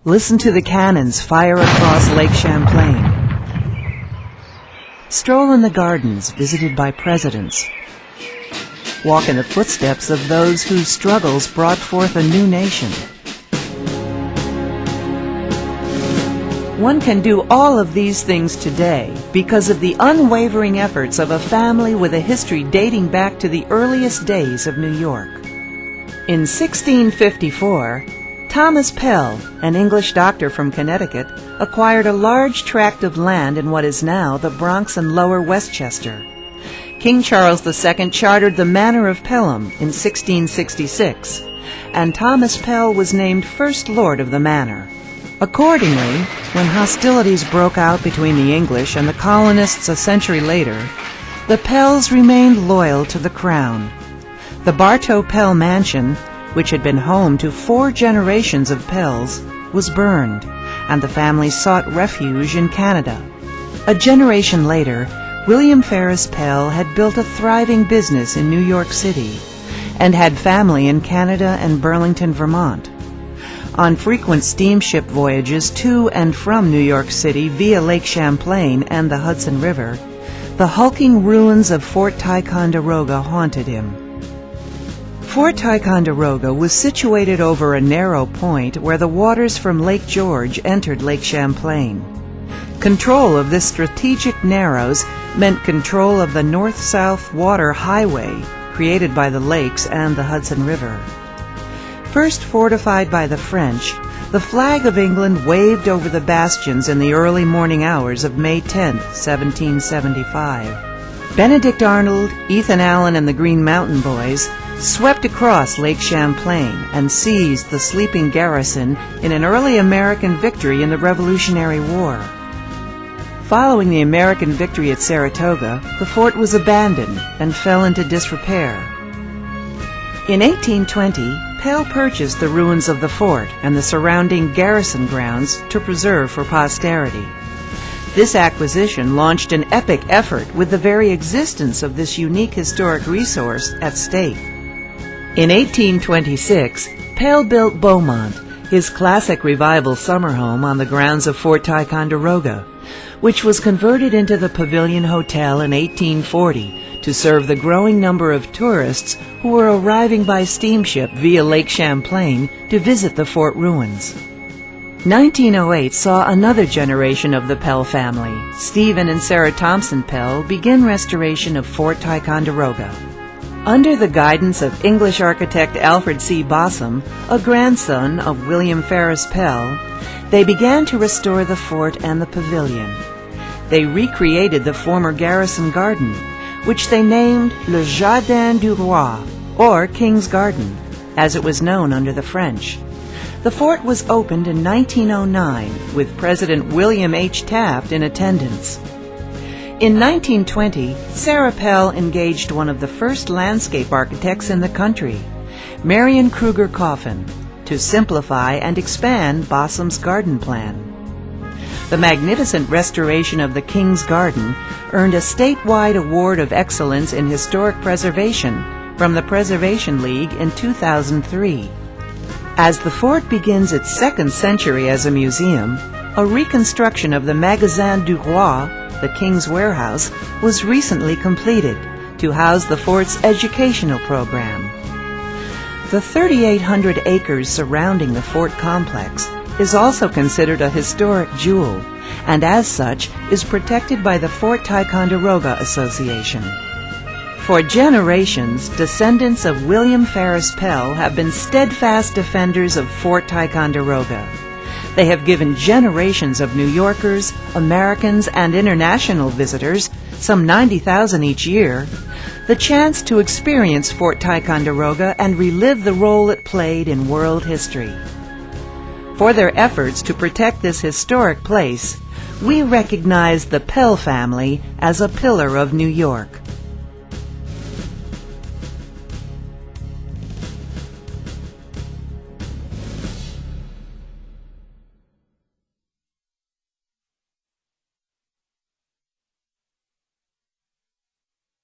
Listen to the cannons fire across Lake Champlain. Stroll in the gardens visited by presidents. Walk in the footsteps of those whose struggles brought forth a new nation. One can do all of these things today because of the unwavering efforts of a family with a history dating back to the earliest days of New York. In 1654, Thomas Pell, an English doctor from Connecticut, acquired a large tract of land in what is now the Bronx and Lower Westchester. King Charles II chartered the Manor of Pelham in 1666, and Thomas Pell was named First Lord of the manor. Accordingly, when hostilities broke out between the English and the colonists a century later, the Pells remained loyal to the crown. The Bartow Pell mansion, which had been home to 4 generations of Pells, was burned, and the family sought refuge in Canada. A generation later, William Ferris Pell had built a thriving business in New York City and had family in Canada and Burlington, Vermont. On frequent steamship voyages to and from New York City via Lake Champlain and the Hudson River, the hulking ruins of Fort Ticonderoga haunted him. Fort Ticonderoga was situated over a narrow point where the waters from Lake George entered Lake Champlain. Control of this strategic narrows meant control of the north-south water highway created by the lakes and the Hudson River. First fortified by the French, the flag of England waved over the bastions in the early morning hours of May 10, 1775. Benedict Arnold, Ethan Allen, and the Green Mountain Boys swept across Lake Champlain and seized the sleeping garrison in an early American victory in the Revolutionary War. Following the American victory at Saratoga, the fort was abandoned and fell into disrepair. In 1820, Pell purchased the ruins of the fort and the surrounding garrison grounds to preserve for posterity. This acquisition launched an epic effort with the very existence of this unique historic resource at stake. In 1826, Pell built Beaumont, his classic revival summer home on the grounds of Fort Ticonderoga, which was converted into the Pavilion Hotel in 1840 to serve the growing number of tourists who were arriving by steamship via Lake Champlain to visit the fort ruins. 1908 saw another generation of the Pell family, Stephen and Sarah Thompson Pell, begin restoration of Fort Ticonderoga. Under the guidance of English architect Alfred C. Bossum, a grandson of William Ferris Pell, they began to restore the fort and the pavilion. They recreated the former garrison garden, which they named Le Jardin du Roi, or King's Garden, as it was known under the French. The fort was opened in 1909 with President William H. Taft in attendance. In 1920, Sarah Pell engaged one of the first landscape architects in the country, Marion Kruger Coffin, to simplify and expand Bossum's garden plan. The magnificent restoration of the King's Garden earned a statewide award of excellence in historic preservation from the Preservation League in 2003. As the fort begins its second century as a museum, a reconstruction of the Magasin du Roi, the King's Warehouse, was recently completed to house the fort's educational program. The 3,800 acres surrounding the fort complex is also considered a historic jewel, and as such is protected by the Fort Ticonderoga Association. For generations, descendants of William Ferris Pell have been steadfast defenders of Fort Ticonderoga. They have given generations of New Yorkers, Americans, and international visitors, some 90,000 each year, the chance to experience Fort Ticonderoga and relive the role it played in world history. For their efforts to protect this historic place, we recognize the Pell family as a pillar of New York.